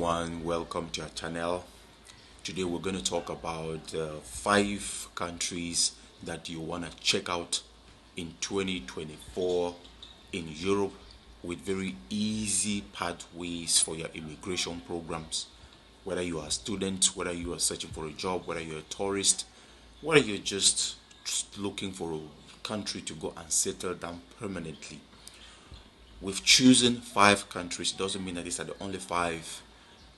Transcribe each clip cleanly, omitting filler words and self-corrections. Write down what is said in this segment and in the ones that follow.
everyone, welcome to our channel. Today we're going to talk about 5 countries that you want to check out in 2024 in Europe with very easy pathways for your immigration programs. Whether you are a student, whether you are searching for a job, whether you're a tourist, whether you're just looking for a country to go and settle down permanently. We've chosen 5 countries. Doesn't mean that these are the only 5.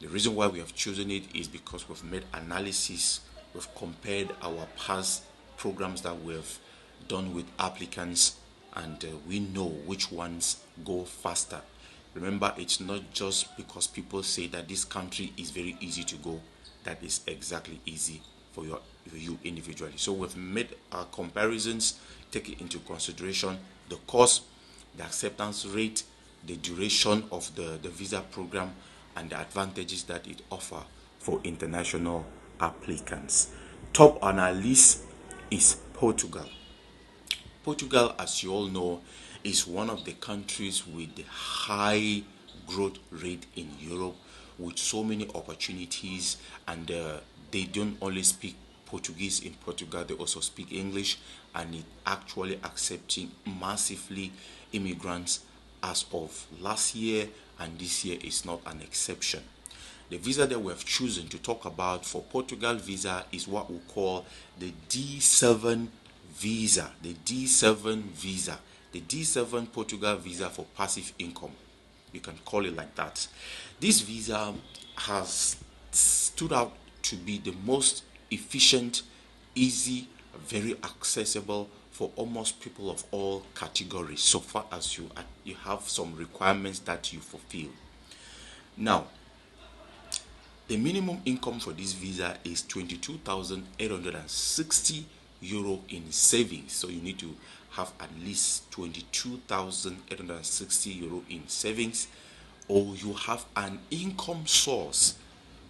The reason why we have chosen it is because we've made analysis. We've compared our past programs that we've done with applicants, and we know which ones go faster. Remember, it's not just because people say that this country is very easy to go that is exactly easy for you individually. So we've made our comparisons, taking into consideration the cost, the acceptance rate, the duration of the visa program, and the advantages that it offers for international applicants. Top on our list is Portugal. Portugal, as you all know, is one of the countries with the high growth rate in Europe, with so many opportunities, and they don't only speak Portuguese in Portugal, they also speak English, and it actually accepting massively immigrants as of last year, and this year is not an exception. The visa that we have chosen to talk about for Portugal visa is what we call the D7 visa. The D7 visa. The D7 Portugal visa for passive income. You can call it like that. This visa has stood out to be the most efficient, easy, very accessible for almost people of all categories, so far as you have some requirements that you fulfill. Now, the minimum income for this visa is 22,860 euro in savings. So you need to have at least 22,860 euro in savings, or you have an income source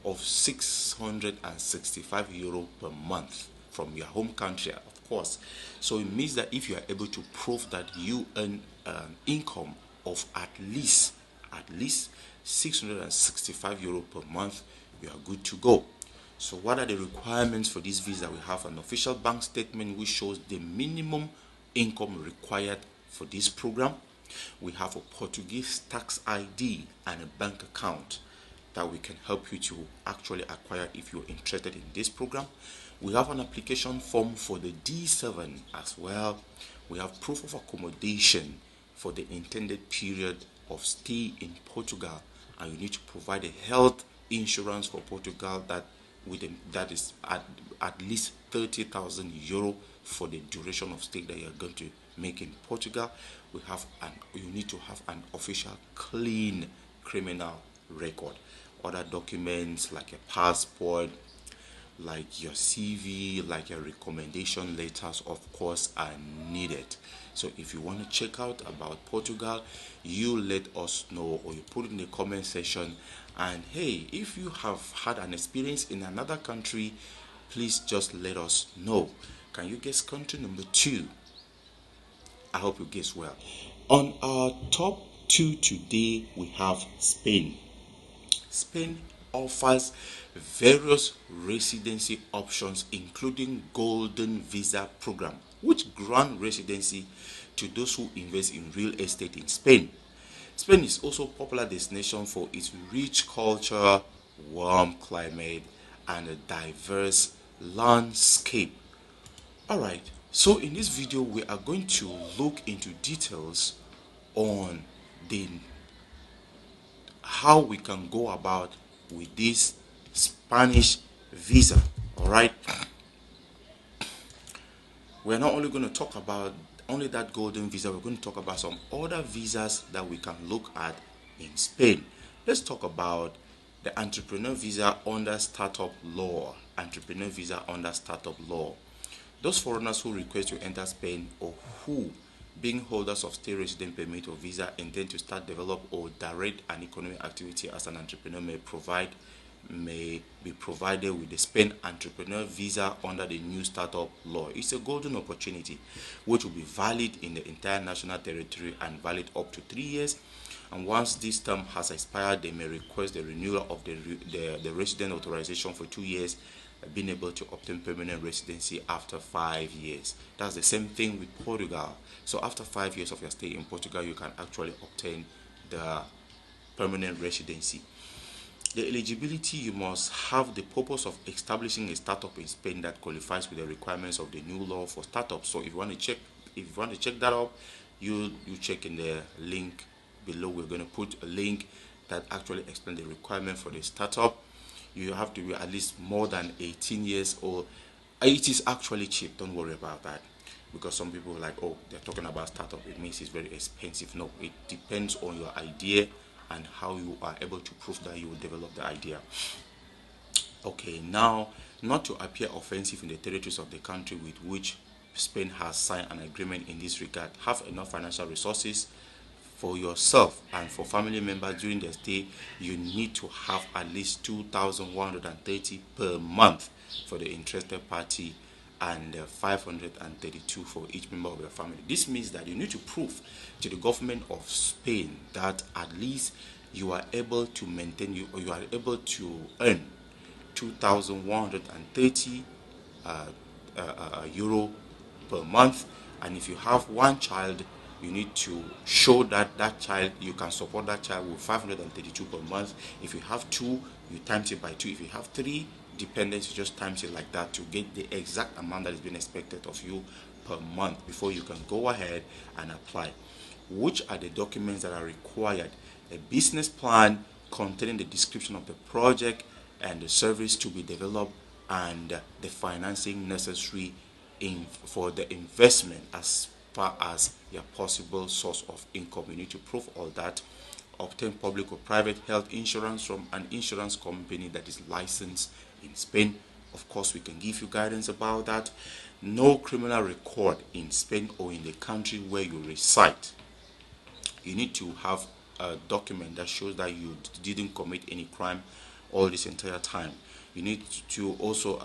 of 665 euro per month from your home country, of course. So it means that if you are able to prove that you earn an income of at least 665 euro per month, you are good to go. So what are the requirements for this visa? We have an official bank statement which shows the minimum income required for this program. We have a Portuguese tax ID and a bank account that we can help you to actually acquire if you're interested in this program. We have an application form for the D7 as well. We have proof of accommodation for the intended period of stay in Portugal, and you need to provide a health insurance for Portugal that is at least 30,000 euro for the duration of stay that you're going to make in Portugal. You need to have an official clean criminal record. Other documents like a passport, like your CV, like your recommendation letters, of course, are needed. So if you want to check out about Portugal, you let us know, or you put in the comment section. And hey, if you have had an experience in another country, please just let us know. Can you guess country number 2? I hope you guess well. On our top 2 today, we have Spain. Spain offers various residency options, including golden visa program, which grant residency to those who invest in real estate in Spain. Spain is also a popular destination for its rich culture, warm climate, and a diverse landscape. Alright, so in this video we are going to look into details on how we can go about with this Spanish visa. All right, we're not only going to talk about only that golden visa, we're going to talk about some other visas that we can look at in Spain. Let's talk about the entrepreneur visa under startup law. Entrepreneur visa under startup law. Those foreigners who request to enter Spain, or who, being holders of stay resident permit or visa, intend to start, develop, or direct an economic activity as an entrepreneur may be provided with the Spain entrepreneur visa under the new startup law. It's a golden opportunity which will be valid in the entire national territory and valid up to 3 years. and once this term has expired, they may request the renewal of the resident authorization for 2 years, being able to obtain permanent residency after 5 years. That's the same thing with Portugal. So after 5 years of your stay in Portugal, you can actually obtain the permanent residency. The eligibility: you must have the purpose of establishing a startup in Spain that qualifies with the requirements of the new law for startups. So if you want to check that up, you check in the link below. We're going to put a link that actually explains the requirement for the startup. You have to be at least more than 18 years old. It is actually cheap, don't worry about that, because some people are like, oh, they're talking about startup, it means it's very expensive. No, it depends on your idea and how you are able to prove that you will develop the idea. Okay, now, not to appear offensive in the territories of the country with which Spain has signed an agreement in this regard, have enough financial resources for yourself and for family members during the stay. You need to have at least 2,130 per month for the interested party, and 532 for each member of your family. This means that you need to prove to the government of Spain that at least you are able to maintain, you are able to earn 2,130 euro per month. And if you have one child, you need to show that that child, you can support that child with 532 per month. If you have two, you times it by two. If you have three dependents, you just times it like that to get the exact amount that is being expected of you per month before you can go ahead and apply. Which are the documents that are required? A business plan containing the description of the project and the service to be developed, and the financing necessary for the investment as far as your possible source of income. You need to prove all that. Obtain public or private health insurance from an insurance company that is licensed in Spain. Of course, we can give you guidance about that. No criminal record in Spain or in the country where you reside. You need to have a document that shows that you didn't commit any crime all this entire time. You need to also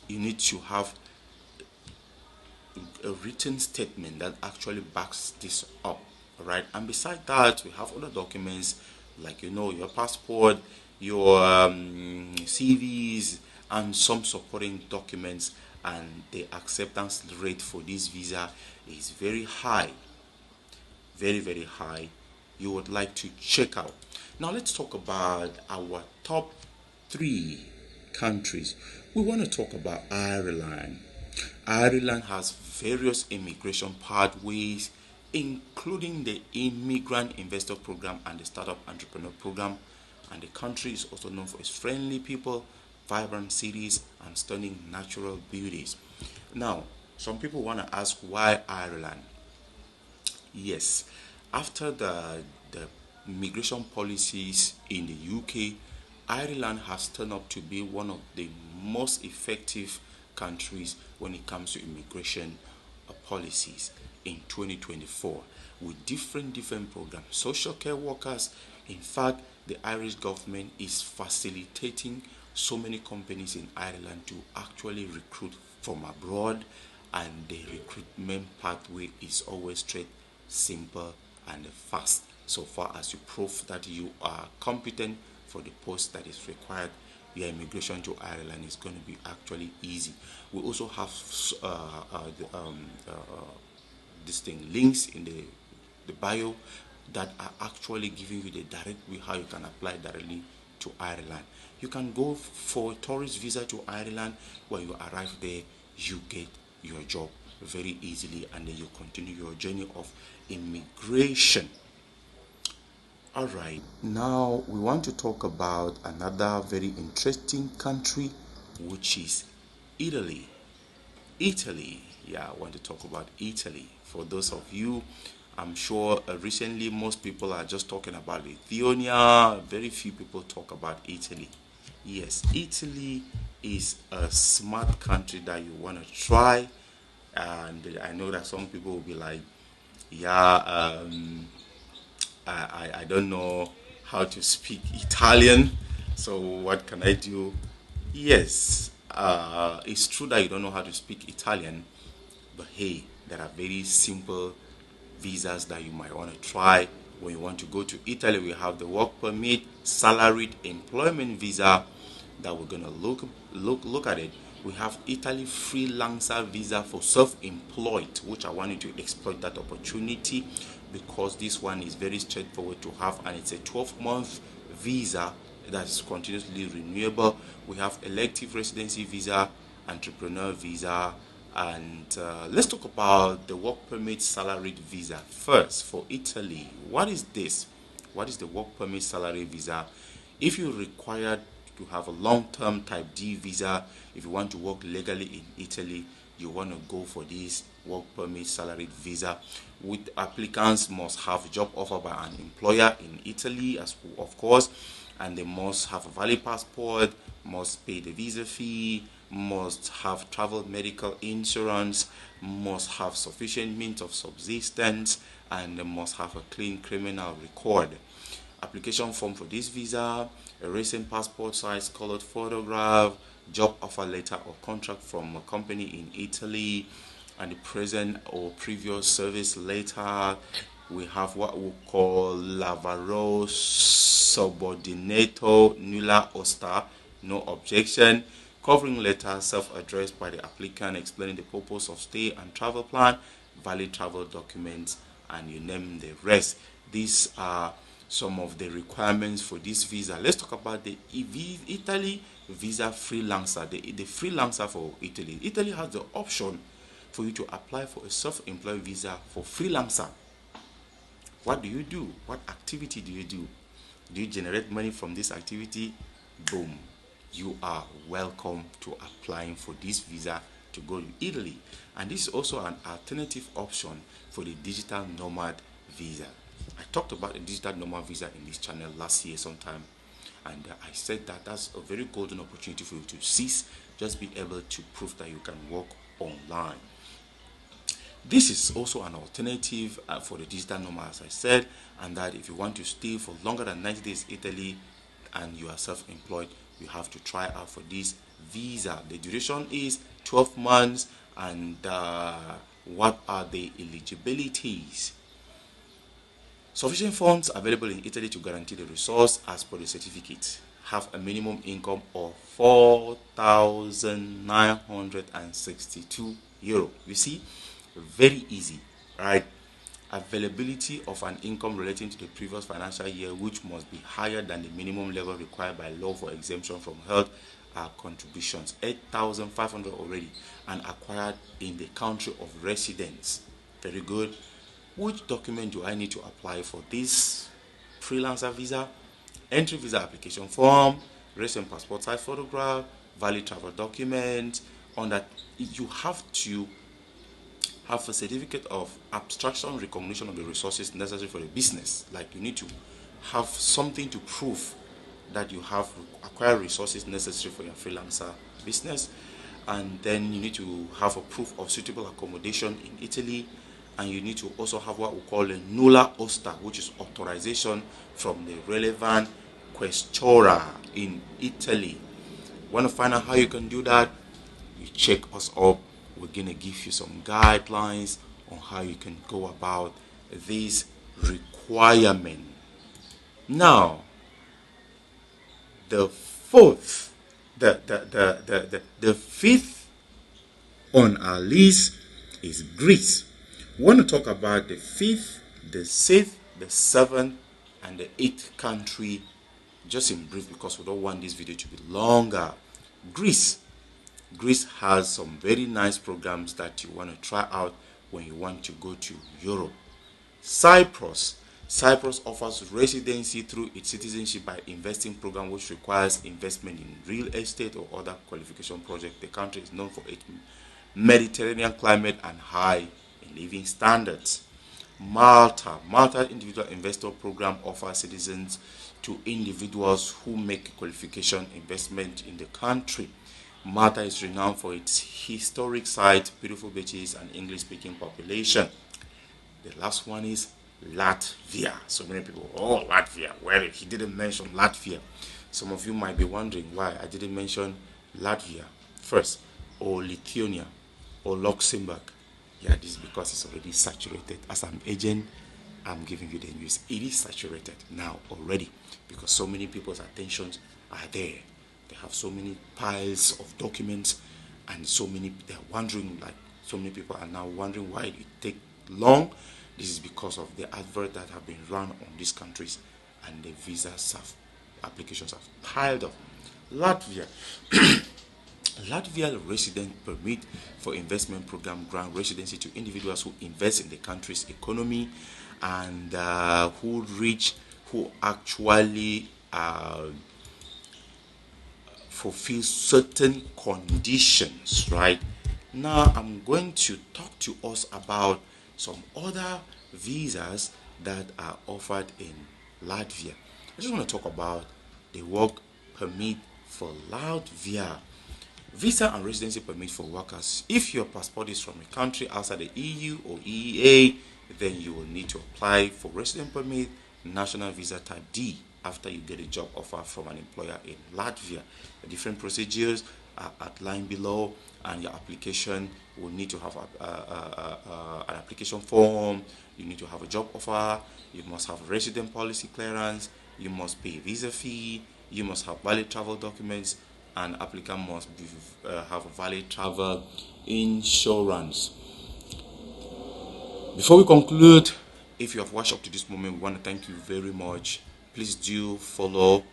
you need to have a written statement that actually backs this up. All right, and besides that, we have other documents like your passport, your CVs, and some supporting documents. And the acceptance rate for this visa is very high, very, very high. You would like to check out. Now let's talk about our top 3 countries. We want to talk about Ireland. Ireland has various immigration pathways, including the Immigrant Investor Program and the Startup Entrepreneur Program. And the country is also known for its friendly people, vibrant cities, and stunning natural beauties. Now, some people want to ask, why Ireland? Yes, after the immigration policies in the UK, Ireland has turned up to be one of the most effective countries when it comes to immigration policies in 2024, with different programs. Social care workers, in fact, the Irish government is facilitating so many companies in Ireland to actually recruit from abroad, and the recruitment pathway is always straight, simple, and fast. So far as you prove that you are competent for the post that is required, your immigration to Ireland is going to be actually easy. We also have links in the bio that are actually giving you the direct way how you can apply directly to Ireland. You can go for a tourist visa to Ireland. When you arrive there, you get your job very easily, and then you continue your journey of immigration. All right, now we want to talk about another very interesting country, which is Italy. Italy, yeah, I want to talk about Italy. For those of you, I'm sure recently most people are just talking about Lithuania. Very few people talk about Italy. Yes, Italy is a smart country that you want to try. And I know that some people will be like, yeah, I don't know how to speak Italian, so what can I do? Yes, it's true that you don't know how to speak Italian, but hey, there are very simple visas that you might want to try when you want to go to Italy. We have the work permit, salaried employment visa that we're gonna look at it. We have Italy freelancer visa for self-employed, which I want you to exploit that opportunity because this one is very straightforward to have, and it's a 12-month visa that's continuously renewable. We have elective residency visa, entrepreneur visa, and let's talk about the work permit salaried visa first for Italy. What is this? What is the work permit salary visa? If you're required to have a long-term type D visa, if you want to work legally in Italy, you want to go for this work permit salaried visa. With applicants must have a job offer by an employer in Italy, as of course, and they must have a valid passport, must pay the visa fee, must have travel medical insurance, must have sufficient means of subsistence, and they must have a clean criminal record. Application form for this visa, a recent passport size colored photograph, job offer letter or contract from a company in Italy, and the present or previous service letter. We have what we call lavoro subordinato nulla osta, no objection, covering letter self-addressed by the applicant explaining the purpose of stay and travel plan, valid travel documents, and you name the rest. These are some of the requirements for this visa. Let's talk about the Italy visa freelancer. The freelancer for Italy. Italy has the option for you to apply for a self-employed visa for freelancer. What do you do? What activity do you do? Do you generate money from this activity? Boom. You are welcome to applying for this visa to go to Italy. And this is also an alternative option for the digital nomad visa. I talked about the digital nomad visa in this channel last year sometime, and I said that that's a very golden opportunity for you to seize. Just be able to prove that you can work online. This is also an alternative for the digital nomad, as I said, and that if you want to stay for longer than 90 days in Italy and you are self-employed, you have to try out for this visa. The duration is 12 months, and what are the eligibilities? Sufficient funds available in Italy to guarantee the resource as per the certificate. Have a minimum income of €4,962. You see, very easy, right? Availability of an income relating to the previous financial year, which must be higher than the minimum level required by law for exemption from health contributions. 8,500 already, and acquired in the country of residence. Very good. Which document do I need to apply for this freelancer visa? Entry visa application form, recent passport size photograph, valid travel document. On that, you have to have a certificate of abstraction recognition of the resources necessary for the business. Like, you need to have something to prove that you have acquired resources necessary for your freelancer business, and then you need to have a proof of suitable accommodation in Italy, and you need to also have what we call a nulla osta, which is authorization from the relevant questura in Italy. Want to find out how you can do that? You check us up. We're going to give you some guidelines on how you can go about this requirement. Now, the fifth on our list is Greece. We want to talk about the fifth, the sixth, the seventh, and the eighth country, just in brief, because we don't want this video to be longer. Greece. Greece has some very nice programs that you want to try out when you want to go to Europe. Cyprus. Cyprus offers residency through its citizenship by investing program, which requires investment in real estate or other qualification projects. The country is known for its Mediterranean climate and high living standards. Malta. Malta's individual investor program offers citizens to individuals who make qualification investment in the country. Malta is renowned for its historic sites, beautiful beaches, and English-speaking population. The last one is Latvia. So many people, oh, Latvia. Well, he didn't mention Latvia. Some of you might be wondering why I didn't mention Latvia first, or Lithuania, or Luxembourg. Yeah, this is because it's already saturated. As I'm agent, I'm giving you the news. It is saturated now already because so many people's attentions are there. They have so many piles of documents, and so many they're wondering, like so many people are now wondering why it take long. This is because of the advert that have been run on these countries, and the visas have applications have piled up. Latvia. Latvia resident permit for investment program grant residency to individuals who invest in the country's economy and who actually fulfill certain conditions, right? Now I'm going to talk to us about some other visas that are offered in Latvia. I just want to talk about the work permit for Latvia. Visa and residency permit for workers. If your passport is from a country outside the EU or EEA, then you will need to apply for resident permit, national visa type D, after you get a job offer from an employer in Latvia. The different procedures are outlined below, and your application will need to have an application form. You need to have a job offer. You must have resident policy clearance. You must pay a visa fee. You must have valid travel documents, and applicant must have a valid travel insurance. Before we conclude, if you have watched up to this moment, we want to thank you very much. Please do follow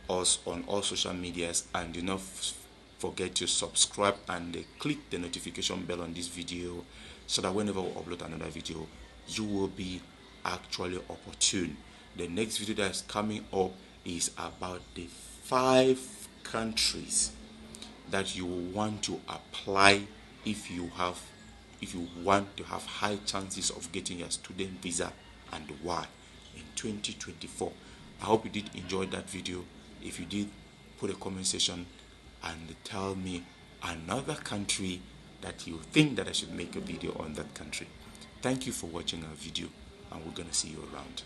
us on all social medias, and do not forget to subscribe and click the notification bell on this video, so that whenever we upload another video, you will be actually opportune. The next video that is coming up is about the 5 countries that you want to apply if you want to have high chances of getting your student visa, and why, in 2024. I hope you did enjoy that video. If you did, put a comment section and tell me another country that you think that I should make a video on that country. Thank you for watching our video, and we're gonna see you around.